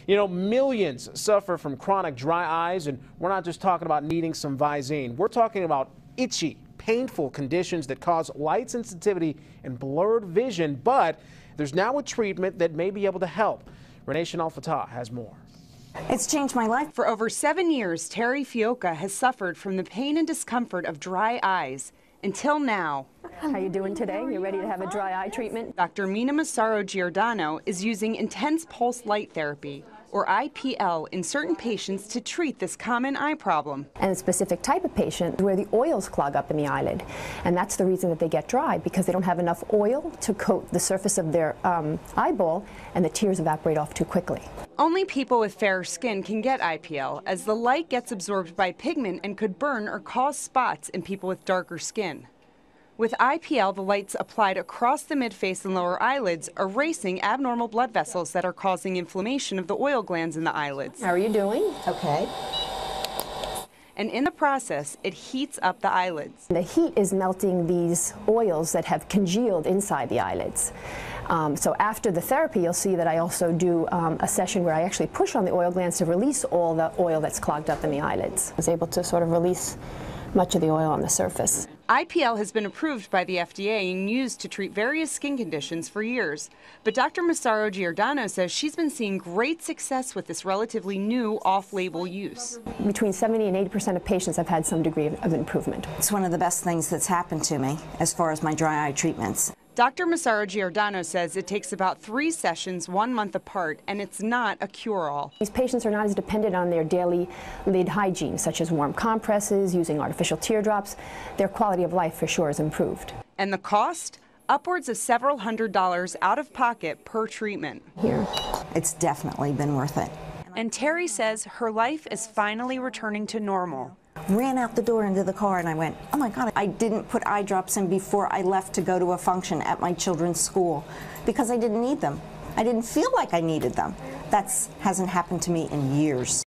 You know, millions suffer from chronic dry eyes, and we're not just talking about needing some Visine. We're talking about itchy, painful conditions that cause light sensitivity and blurred vision, but there's now a treatment that may be able to help. Renee Chanel-Fatah has more. It's changed my life. For over 7 years, Terry Fioca has suffered from the pain and discomfort of dry eyes until now. How you doing today? You ready to have a dry eye treatment? Dr. Mina Massaro-Giordano is using intense pulse light therapy, or IPL, in certain patients to treat this common eye problem. And a specific type of patient where the oils clog up in the eyelid. And that's the reason that they get dry, because they don't have enough oil to coat the surface of their eyeball, and the tears evaporate off too quickly. Only people with fairer skin can get IPL, as the light gets absorbed by pigment and could burn or cause spots in people with darker skin. With IPL, the light's applied across the midface and lower eyelids, erasing abnormal blood vessels that are causing inflammation of the oil glands in the eyelids. How are you doing? Okay. And in the process, it heats up the eyelids. The heat is melting these oils that have congealed inside the eyelids. So after the therapy, you'll see that I also do a session where I actually push on the oil glands to release all the oil that's clogged up in the eyelids. I was able to sort of release much of the oil on the surface. IPL has been approved by the FDA and used to treat various skin conditions for years. But Dr. Massaro-Giordano says she's been seeing great success with this relatively new off-label use. Between 70 and 80% of patients have had some degree of improvement. It's one of the best things that's happened to me as far as my dry eye treatments. Dr. Massaro-Giordano says it takes about 3 sessions 1 month apart, and it's not a cure-all. These patients are not as dependent on their daily lid hygiene, such as warm compresses, using artificial teardrops. Their quality of life for sure is improved. And the cost? Upwards of several $100s out of pocket per treatment. Here. It's definitely been worth it. And Terry says her life is finally returning to normal. Ran out the door into the car and I went, oh my God, I didn't put eye drops in before I left to go to a function at my children's school because I didn't need them. I didn't feel like I needed them. That hasn't happened to me in years.